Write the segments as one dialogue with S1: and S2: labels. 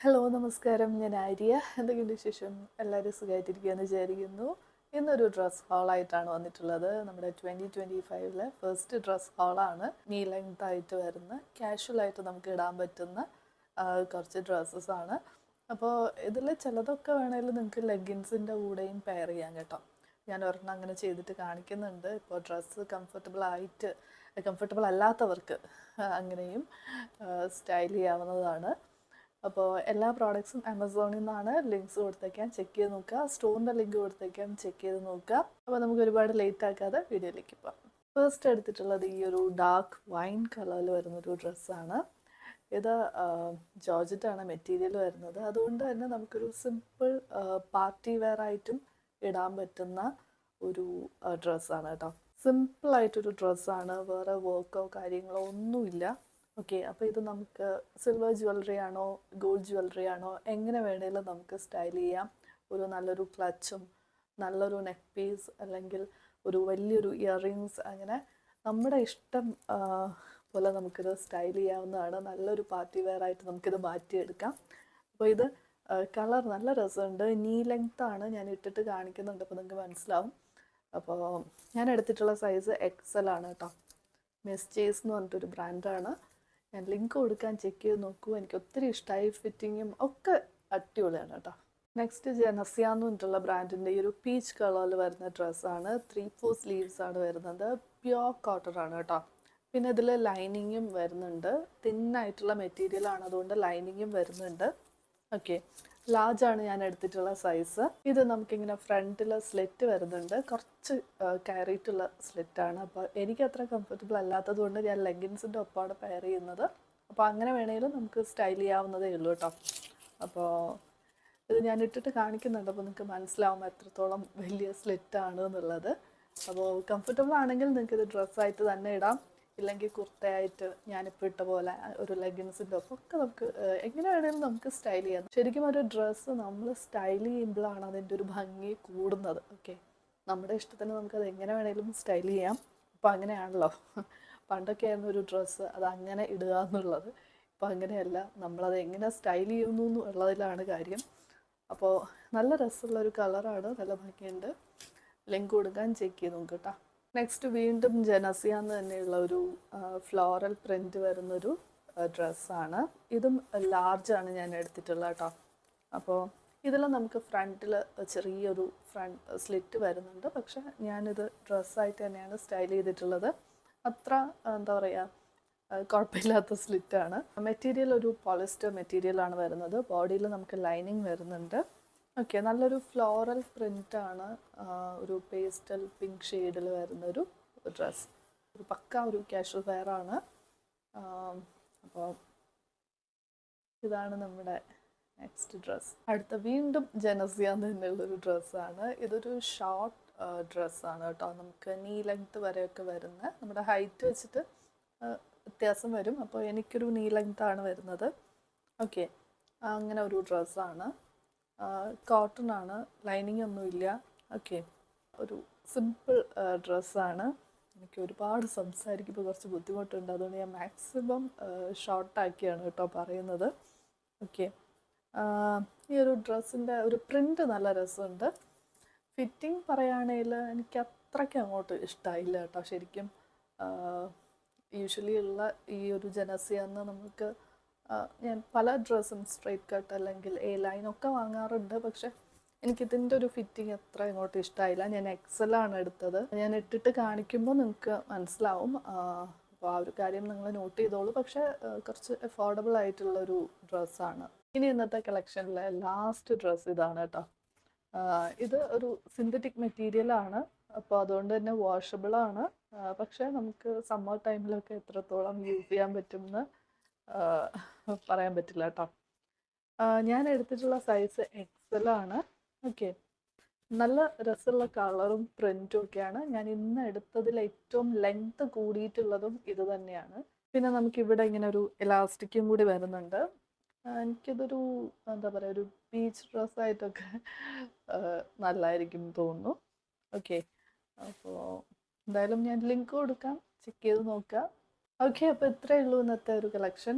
S1: Hello നമസ്കാരം, ഞാൻ ആര്യ. എന്തൊക്കെയുണ്ട് വിശേഷം? എല്ലാവരും സുഖമായിട്ടിരിക്കുകയെന്ന് വിചാരിക്കുന്നു. ഇന്നൊരു ഡ്രസ് ഹാളായിട്ടാണ് വന്നിട്ടുള്ളത്. നമ്മുടെ 2025 ഫസ്റ്റ് ഡ്രസ് ഹാളാണ്. നീ ലെങ്ത് ആയിട്ട് വരുന്ന കാഷ്വലായിട്ട് നമുക്ക് ഇടാൻ പറ്റുന്ന കുറച്ച് ഡ്രസ്സസ് ആണ്. അപ്പോൾ ഇതിൽ ചിലതൊക്കെ വേണമെങ്കിൽ നിങ്ങൾക്ക് ലെഗിൻസിൻ്റെ കൂടെയും പെയർ ചെയ്യാം കേട്ടോ. ഞാൻ ഒരെണ്ണം അങ്ങനെ ചെയ്തിട്ട് കാണിക്കുന്നുണ്ട്. ഇപ്പോൾ ഡ്രസ്സ് കംഫർട്ടബിൾ അല്ലാത്തവർക്ക് അങ്ങനെയും സ്റ്റൈൽ ചെയ്യാവുന്നതാണ്. അപ്പോൾ എല്ലാ പ്രോഡക്ട്സും ആമസോണിൽ നിന്നാണ്. ലിങ്ക്സ് കൊടുത്തേക്കാം, ചെക്ക് ചെയ്ത് നോക്കുക. സ്റ്റോറിൻ്റെ ലിങ്ക് കൊടുത്തേക്കാം, ചെക്ക് ചെയ്ത് നോക്കുക. അപ്പോൾ നമുക്ക് ഒരുപാട് ലേറ്റ് ആക്കാതെ വീഡിയോയിലേക്ക് പോകാം. ഫസ്റ്റ് എടുത്തിട്ടുള്ളത് ഈ ഒരു ഡാർക്ക് വൈൻ കളറിൽ വരുന്നൊരു ഡ്രസ്സാണ്. ഇത് ജോർജറ്റാണ് മെറ്റീരിയൽ വരുന്നത്. അതുകൊണ്ട് തന്നെ നമുക്കൊരു സിമ്പിൾ പാർട്ടി വെയർ ആയിട്ടും ഇടാൻ പറ്റുന്ന ഒരു ഡ്രസ്സാണ് കേട്ടോ. സിമ്പിളായിട്ടൊരു ഡ്രസ്സാണ്, വേറെ വർക്കോ കാര്യങ്ങളോ ഒന്നുമില്ല. ഓക്കെ, അപ്പോൾ ഇത് നമുക്ക് സിൽവർ ജ്വല്ലറി ആണോ ഗോൾഡ് ജ്വല്ലറി ആണോ എങ്ങനെ വേണേലും നമുക്ക് സ്റ്റൈൽ ചെയ്യാം. ഒരു നല്ലൊരു ക്ലച്ചും നല്ലൊരു നെക്ക് പീസ് അല്ലെങ്കിൽ ഒരു വലിയൊരു ഇയറിങ്സ്, അങ്ങനെ നമ്മുടെ ഇഷ്ടം പോലെ നമുക്കിത് സ്റ്റൈൽ ചെയ്യാവുന്നതാണ്. നല്ലൊരു പാർട്ടി വെയർ ആയിട്ട് നമുക്കിത് മാറ്റിയെടുക്കാം. അപ്പോൾ ഇത് കളർ നല്ല രസമുണ്ട്. നീ ലെങ്ത് ആണ്, ഞാൻ ഇട്ടിട്ട് കാണിക്കുന്നുണ്ട്, അപ്പോൾ നിങ്ങൾക്ക് മനസ്സിലാവും. അപ്പോൾ ഞാൻ എടുത്തിട്ടുള്ള സൈസ് XL ആണ് കേട്ടോ. മെസ്ചേസ് എന്ന് പറഞ്ഞിട്ടൊരു ബ്രാൻഡാണ്. ഞാൻ ലിങ്ക് കൊടുക്കാൻ, ചെക്ക് ചെയ്ത് നോക്കൂ. എനിക്ക് ഒത്തിരി ഇഷ്ടമായി. ഫിറ്റിങ്ങും ഒക്കെ അടിപൊളിയാണ് കേട്ടോ. നെക്സ്റ്റ് ജനസിയ എന്ന് പറഞ്ഞിട്ടുള്ള ബ്രാൻഡിൻ്റെ ഈ ഒരു പീച്ച് കളറിൽ വരുന്ന ഡ്രസ്സാണ്. 3/4 സ്ലീവ്സ് ആണ് വരുന്നത്. പ്യുവർ കോട്ടൺ ആണ് കേട്ടോ. പിന്നെ ഇതിൽ ലൈനിങ്ങും വരുന്നുണ്ട്. തിന്നായിട്ടുള്ള മെറ്റീരിയൽ ആണ്, അതുകൊണ്ട് ലൈനിങ്ങും വരുന്നുണ്ട്. ഓക്കെ, ലാർജ് ആണ് ഞാൻ എടുത്തിട്ടുള്ള സൈസ്. ഇത് നമുക്കിങ്ങനെ ഫ്രണ്ടിൽ സ്ലിറ്റ് വരുന്നുണ്ട്, കുറച്ച് കയറിയിട്ടുള്ള സ്ലിറ്റാണ്. അപ്പോൾ എനിക്ക് അത്ര കംഫർട്ടബിൾ അല്ലാത്തത് കൊണ്ട് ഞാൻ ലെഗിൻസിൻ്റെ ഒപ്പമാണ് പെയർ ചെയ്യുന്നത്. അപ്പോൾ അങ്ങനെ വേണമെങ്കിലും നമുക്ക് സ്റ്റൈൽ ചെയ്യാവുന്നതേ ഉള്ളൂ കേട്ടോ. അപ്പോൾ ഇത് ഞാൻ ഇട്ടിട്ട് കാണിക്കുന്നുണ്ട്, അപ്പോൾ നിങ്ങൾക്ക് മനസ്സിലാവും എത്രത്തോളം വലിയ സ്ലിറ്റാണ് എന്നുള്ളത്. അപ്പോൾ കംഫർട്ടബിൾ ആണെങ്കിൽ നിങ്ങൾക്ക് ഇത് ഡ്രസ്സായിട്ട് തന്നെ ഇടാം, ഇല്ലെങ്കിൽ കുർത്തയായിട്ട് ഞാനിപ്പോൾ ഇട്ട പോലെ ഒരു ലെഗിൻസിൻ്റെ ഒപ്പം ഒക്കെ നമുക്ക് എങ്ങനെ വേണമെങ്കിലും നമുക്ക് സ്റ്റൈൽ ചെയ്യാം. ശരിക്കും ഒരു ഡ്രസ്സ് നമ്മൾ സ്റ്റൈൽ ചെയ്യുമ്പോഴാണ് അതിൻ്റെ ഒരു ഭംഗി കൂടുന്നത്. ഓക്കെ, നമ്മുടെ ഇഷ്ടത്തിന് നമുക്കത് എങ്ങനെ വേണമെങ്കിലും സ്റ്റൈൽ ചെയ്യാം. ഇപ്പോൾ അങ്ങനെയാണല്ലോ. പണ്ടൊക്കെ ആയിരുന്നു ഒരു ഡ്രസ്സ് അത് അങ്ങനെ ഇടുക എന്നുള്ളത്. ഇപ്പോൾ അങ്ങനെയല്ല, നമ്മളത് എങ്ങനെ സ്റ്റൈൽ ചെയ്യുന്നു എന്നുള്ളതിലാണ് കാര്യം. അപ്പോൾ നല്ല രസമുള്ളൊരു കളറാണ്, നല്ല ഭംഗിയുണ്ട്. ലിങ്ക് കൊടുക്കാൻ, ചെക്ക് ചെയ്ത് നോക്കുക കേട്ടോ. നെക്സ്റ്റ് വീണ്ടും ജനസിയ എന്ന് തന്നെയുള്ള ഒരു ഫ്ലോറൽ പ്രിൻറ്റ് വരുന്നൊരു ഡ്രസ്സാണ്. ഇതും ലാർജാണ് ഞാൻ എടുത്തിട്ടുള്ളത് കേട്ടോ. അപ്പോൾ ഇതിൽ നമുക്ക് ഫ്രണ്ടിൽ ചെറിയൊരു സ്ലിറ്റ് വരുന്നുണ്ട്. പക്ഷെ ഞാനിത് ഡ്രസ്സായിട്ട് തന്നെയാണ് സ്റ്റൈൽ ചെയ്തിട്ടുള്ളത്. അത്ര എന്താ പറയുക, കുഴപ്പമില്ലാത്ത സ്ലിറ്റാണ്. മെറ്റീരിയൽ ഒരു പോളിസ്റ്റർ മെറ്റീരിയലാണ് വരുന്നത്. ബോഡിയിൽ നമുക്ക് ലൈനിങ് വരുന്നുണ്ട്. ഓക്കെ, നല്ലൊരു ഫ്ലോറൽ പ്രിൻ്റാണ്. ഒരു പേസ്റ്റൽ പിങ്ക് ഷെയ്ഡിൽ വരുന്നൊരു ഡ്രസ്സ്. ഒരു പക്ക ഒരു കാഷ്വൽ വെയറാണ്. അപ്പോൾ ഇതാണ് നമ്മുടെ നെക്സ്റ്റ് ഡ്രസ്സ്. അടുത്ത വീണ്ടും ജനസിയ എന്നുള്ളൊരു ഡ്രസ്സാണ്. ഇതൊരു ഷോർട്ട് ഡ്രസ്സാണ് കേട്ടോ. നമുക്ക് നീ ലെങ്ത് വരെയൊക്കെ വരുന്ന, നമ്മുടെ ഹൈറ്റ് വെച്ചിട്ട് വ്യത്യാസം വരും. അപ്പോൾ എനിക്കൊരു നീ ലെങ്ത് ആണ് വരുന്നത്. ഓക്കെ, അങ്ങനെ ഒരു ഡ്രസ്സാണ്. കോട്ടൺ ആണ്, ലൈനിങ് ഒന്നുമില്ല. ഓക്കെ, ഒരു സിമ്പിൾ ഡ്രസ്സാണ്. എനിക്ക് ഒരുപാട് സംസാരിക്കുമ്പോൾ കുറച്ച് ബുദ്ധിമുട്ടുണ്ട്, അതുകൊണ്ട് ഞാൻ മാക്സിമം ഷോർട്ടാക്കിയാണ് കേട്ടോ പറയുന്നത്. ഓക്കെ, ഈ ഒരു ഡ്രസ്സിൻ്റെ ഒരു പ്രിൻ്റ് നല്ല രസമുണ്ട്. ഫിറ്റിംഗ് പറയുകയാണെങ്കിൽ എനിക്ക് അത്രയ്ക്ക് അങ്ങോട്ട് ഇഷ്ടമായില്ല കേട്ടോ. ശരിക്കും യൂഷ്വലി ഉള്ള ഈ ഒരു ജനസിയെന്ന് നമുക്ക് ഞാൻ പല ഡ്രസ്സും സ്ട്രെയിറ്റ് കട്ട് അല്ലെങ്കിൽ എ ലൈൻ ഒക്കെ വാങ്ങാറുണ്ട്. പക്ഷെ എനിക്കിതിൻ്റെ ഒരു ഫിറ്റിംഗ് അത്ര ഇങ്ങോട്ട് ഇഷ്ടമായില്ല. ഞാൻ XL ആണ് എടുത്തത്. ഞാൻ ഇട്ടിട്ട് കാണിക്കുമ്പോൾ നിങ്ങൾക്ക് മനസ്സിലാവും. അപ്പോൾ ആ ഒരു കാര്യം നിങ്ങൾ നോട്ട് ചെയ്തോളൂ. പക്ഷേ കുറച്ച് അഫോർഡബിൾ ആയിട്ടുള്ളൊരു ഡ്രസ്സാണ്. ഇനി ഇന്നത്തെ കളക്ഷനിലെ ലാസ്റ്റ് ഡ്രസ്സ് ഇതാണ് കേട്ടോ. ഇത് ഒരു സിന്തറ്റിക് മെറ്റീരിയലാണ്. അപ്പോൾ അതുകൊണ്ട് തന്നെ വാഷബിളാണ്. പക്ഷേ നമുക്ക് സമ്മർ ടൈമിലൊക്കെ എത്രത്തോളം യൂസ് ചെയ്യാൻ പറ്റുമെന്ന് പറയാൻ പറ്റില്ല കേട്ടോ. ഞാൻ എടുത്തിട്ടുള്ള സൈസ് XL ആണ്. ഓക്കെ, നല്ല രസമുള്ള കളറും പ്രിൻറ്റും ഒക്കെയാണ്. ഞാൻ ഇന്ന് എടുത്തതിൽ ഏറ്റവും ലെങ്ത് കൂടിയിട്ടുള്ളതും ഇത് തന്നെയാണ്. പിന്നെ നമുക്കിവിടെ ഇങ്ങനെ ഒരു എലാസ്റ്റിക്കും കൂടി വരുന്നുണ്ട്. എനിക്കിതൊരു എന്താ പറയുക, ഒരു ബീച്ച് ഡ്രസ്സായിട്ടൊക്കെ നല്ലതായിരിക്കും തോന്നുന്നു. ഓക്കെ, അപ്പോൾ എന്തായാലും ഞാൻ ലിങ്ക് കൊടുക്കാം, ചെക്ക് ചെയ്ത് നോക്കുക. ഓക്കെ, അപ്പോൾ ഇത്രയേ ഉള്ളൂ ഇന്നത്തെ ഒരു കളക്ഷൻ.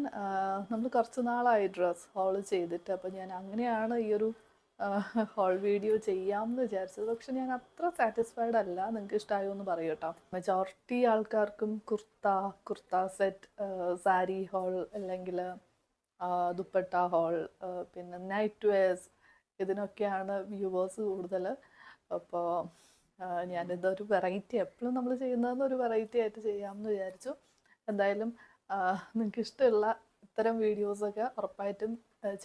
S1: നമ്മൾ കുറച്ച് നാളായി ഡ്രസ് ഹോൾ ചെയ്തിട്ട്, അപ്പോൾ ഞാൻ അങ്ങനെയാണ് ഈ ഒരു ഹോൾ വീഡിയോ ചെയ്യാമെന്ന് വിചാരിച്ചത്. പക്ഷെ ഞാൻ അത്ര സാറ്റിസ്ഫൈഡ് അല്ല. നിങ്ങൾക്ക് ഇഷ്ടമായോ എന്ന് പറയൂ കേട്ടോ. മെജോറിറ്റി ആൾക്കാർക്കും കുർത്ത സെറ്റ്, സാരി ഹോൾ, അല്ലെങ്കിൽ ദുപ്പട്ട ഹോൾ, പിന്നെ നൈറ്റ് വെയർസ്, ഇതിനൊക്കെയാണ് വ്യൂവേഴ്സ് കൂടുതൽ. അപ്പോൾ ഞാനിതൊരു വെറൈറ്റി, എപ്പോഴും നമ്മൾ ചെയ്യുന്നതെന്ന് ഒരു വെറൈറ്റി ആയിട്ട് ചെയ്യാമെന്ന് വിചാരിച്ചു. എന്തായാലും നിങ്ങൾക്ക് ഇഷ്ടമുള്ള ഇത്തരം വീഡിയോസൊക്കെ ഉറപ്പായിട്ടും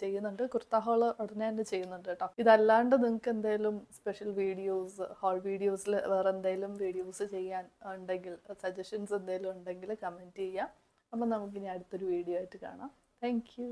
S1: ചെയ്യുന്നുണ്ട്. കുർത്ത ഹോൾ ഉടനെ തന്നെ ചെയ്യുന്നുണ്ട് കേട്ടോ. ഇതല്ലാണ്ട് നിങ്ങൾക്ക് എന്തെങ്കിലും സ്പെഷ്യൽ വീഡിയോസ്, ഹോൾ വീഡിയോസിൽ വേറെ എന്തെങ്കിലും വീഡിയോസ് ചെയ്യാൻ ഉണ്ടെങ്കിൽ, സജഷൻസ് എന്തെങ്കിലും ഉണ്ടെങ്കിൽ കമൻറ്റ് ചെയ്യാം. അപ്പം നമുക്കിനി അടുത്തൊരു വീഡിയോ ആയിട്ട് കാണാം. Thank you.